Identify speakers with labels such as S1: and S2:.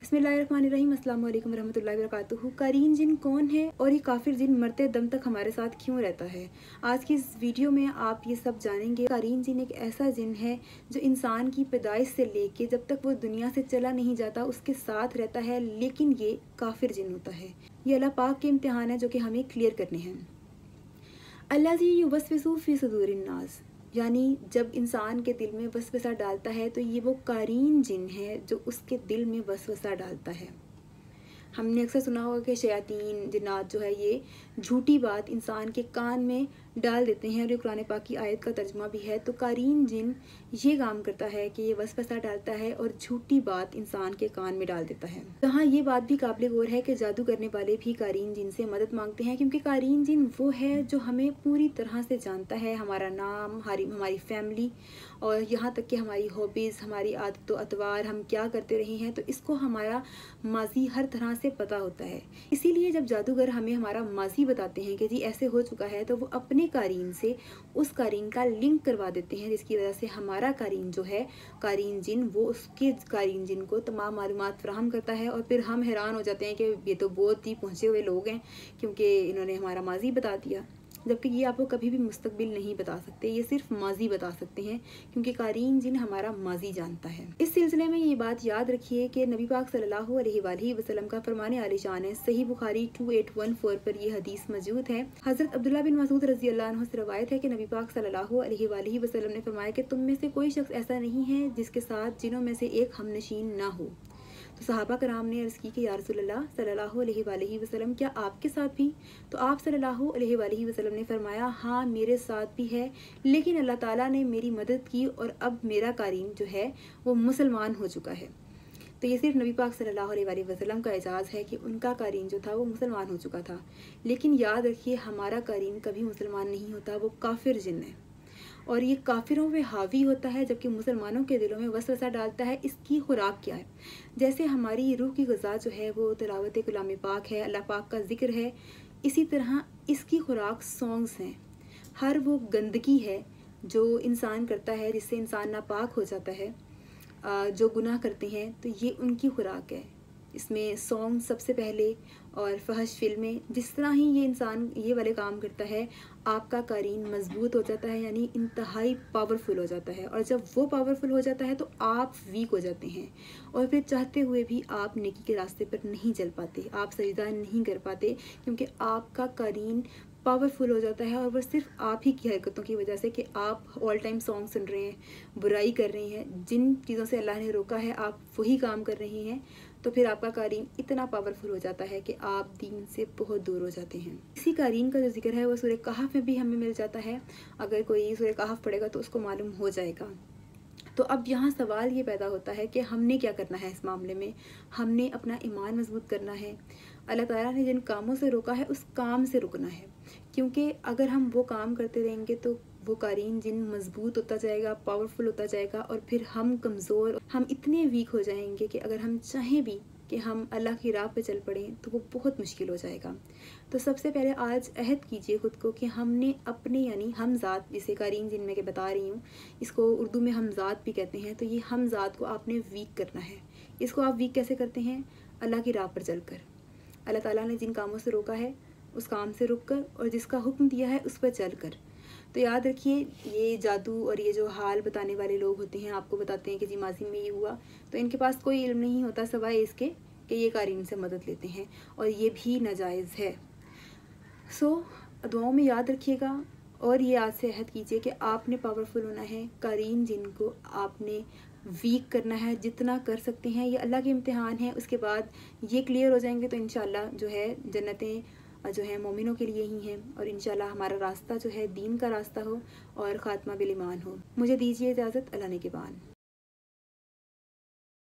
S1: बिस्मिल्लाहिर्रहमानिर्रहीम, अस्सलाम वालेकुम रहमतुल्लाहि वबरकातुहू। कारीन जिन कौन है और ये काफिर जिन मरते दम तक हमारे साथ क्यों रहता है? आज की इस वीडियो में आप ये सब जानेंगे। कारीन जिन एक ऐसा जिन है जो इंसान की पैदाइश से लेके जब तक वो दुनिया से चला नहीं जाता उसके साथ रहता है, लेकिन ये काफिर जिन होता है। ये अल्लाह पाक के इम्तिहान है जो कि हमें क्लियर करने हैं। अल्लाज़ी युवस्विसु फी सुदूरिन नास, यानी जब इंसान के दिल में वसवसा डालता है तो ये वो कारीन जिन है जो उसके दिल में वसवसा डालता है। हमने अक्सर सुना होगा कि शयातीन जिन्नात जो है ये झूठी बात इंसान के कान में डाल देते हैं, और ये कुरान पाक की आयत का तर्जुमा भी है। तो कारीन जिन ये काम करता है कि ये वसवसा डालता है और झूठी बात इंसान के कान में डाल देता है। जहाँ ये बात भी काबिल गौर है कि जादू करने वाले भी कारीन जिन से मदद मांगते हैं, क्योंकि कारीन जिन वो है जो हमें पूरी तरह से जानता है, हमारा नाम, हमारी फैमिली और यहाँ तक कि हमारी हॉबीज़, हमारी आदत अतवार, हम क्या करते रहे हैं, तो इसको हमारा माजी हर तरह से पता होता है। इसीलिए जब जादूगर हमें हमारा माजी बताते हैं कि जी ऐसे हो चुका है, तो वो अपने कारीन से उस कारीन का लिंक करवा देते हैं, जिसकी वजह से हमारा कारीन जो है कारीन जिन वो उसके कारीन जिन को तमाम मालूमात फराहम करता है। और फिर हम हैरान हो जाते हैं कि ये तो बहुत ही पहुँचे हुए लोग हैं, क्योंकि इन्होंने हमारा माजी बता दिया। जबकि ये आपको कभी भी मुस्तकबिल नहीं बता सकते, ये सिर्फ माजी बता सकते हैं, क्योंकि कारीन जिन हमारा माजी जानता है। इस सिलसिले में ये बात याद रखिए कि नबी पाक सल्लल्लाहु अलैहि वसल्लम का फरमाने आलिशान है। सही बुखारी 2814 पर ये हदीस मौजूद है। हजरत अब्दुल्ला बिन मसूद रज़ी अल्लाह अन्हु से रवायत है कि नबी पाक सल्लल्लाहु अलैहि वसल्लम ने फरमाया कि तुम में से कोई शख्स ऐसा नहीं है जिसके साथ जिनों में से एक हमनशीन ना हो। तो सहाबा कराम ने अर्ज़ की कि या रसूलल्लाह सल्लल्लाहु अलैहि वसल्लम, क्या आपके साथ भी? तो आप सल्लल्लाहु अलैहि वसल्लम ने फरमाया, हाँ मेरे साथ भी है, लेकिन अल्लाह ताला ने मेरी मदद की और अब मेरा कारीन जो है वो मुसलमान हो चुका है। तो ये सिर्फ नबी पाक सल्लल्लाहु अलैहि वसल्लम का एजाज़ है कि उनका कारीन जो था वो मुसलमान हो चुका था। लेकिन याद रखिए, हमारा कारीन कभी मुसलमान नहीं होता, वो काफिर जिन है और ये काफिरों पे हावी होता है, जबकि मुसलमानों के दिलों में वसवसा डालता है। इसकी खुराक क्या है? जैसे हमारी रूह की ग़िज़ा जो है वो तिलावत कलाम पाक है, अल्लाह पाक का जिक्र है, इसी तरह इसकी खुराक सॉन्ग्स हैं। हर वो गंदगी है जो इंसान करता है, जिससे इंसान नापाक हो जाता है, जो गुनाह करते हैं, तो ये उनकी खुराक है। इसमें सॉन्ग सबसे पहले और फहश फिल्में। जिस तरह ही ये इंसान ये वाले काम करता है, आपका कारीन मजबूत हो जाता है, यानी इंतहाई पावरफुल हो जाता है। और जब वो पावरफुल हो जाता है तो आप वीक हो जाते हैं, और फिर चाहते हुए भी आप नेकी के रास्ते पर नहीं चल पाते, आप सजदा नहीं कर पाते, क्योंकि आपका कारीन पावरफुल हो जाता है। और वो सिर्फ आप ही की हरकतों की वजह से कि आप ऑल टाइम सॉन्ग सुन रहे हैं, बुराई कर रहे हैं, जिन चीज़ों से अल्लाह ने रोका है आप वही काम कर रहे हैं, तो फिर आपका कारीन इतना पावरफुल हो जाता है कि आप दीन से बहुत दूर हो जाते हैं। इसी कारीन का जो जिक्र है वो सूरह कहफ में भी हमें मिल जाता है। अगर कोई सूरह कहफ पढ़ेगा तो उसको मालूम हो जाएगा। तो अब यहाँ सवाल ये पैदा होता है कि हमने क्या करना है इस मामले में। हमने अपना ईमान मजबूत करना है। अल्लाह ताला ने जिन कामों से रोका है उस काम से रुकना है, क्योंकि अगर हम वो काम करते रहेंगे तो वो कारीन जिन मजबूत होता जाएगा, पावरफुल होता जाएगा, और फिर हम कमज़ोर, हम इतने वीक हो जाएंगे कि अगर हम चाहें भी कि हम अल्लाह की राह पे चल पड़ें तो वो बहुत मुश्किल हो जाएगा। तो सबसे पहले आज अहद कीजिए खुद को कि हमने अपने, यानी हमज़ात, जिसे कारीन जिन में के बता रही हूँ, इसको उर्दू में हमज़ात भी कहते हैं, तो ये हमज़ात को आपने वीक करना है। इसको आप वीक कैसे करते हैं? अल्लाह की राह पर चल कर, अल्लाह ताला ने जिन कामों से रोका है उस काम से रुक कर, और जिसका हुक्म दिया है उस पर चल कर। तो याद रखिए, ये जादू और ये जो हाल बताने वाले लोग होते हैं, आपको बताते हैं कि जी माजी में ये हुआ, तो इनके पास कोई इल्म नहीं होता सिवाय इसके कि ये कारीन से मदद लेते हैं, और ये भी नाजायज़ है। सो दुआओं में याद रखिएगा, और ये आज से अहद कीजिए कि आपने पावरफुल होना है, कारीन जिन को आपने वीक करना है जितना कर सकते हैं। ये अल्लाह के इम्तिहान है, उसके बाद ये क्लियर हो जाएंगे तो इंशाल्लाह जो है जन्नतें जो है मोमिनों के लिए ही हैं, और इंशाल्लाह हमारा रास्ता जो है दीन का रास्ता हो और ख़ात्मा बिल ईमान हो। मुझे दीजिए इजाज़त, अल्लाह ने के बान।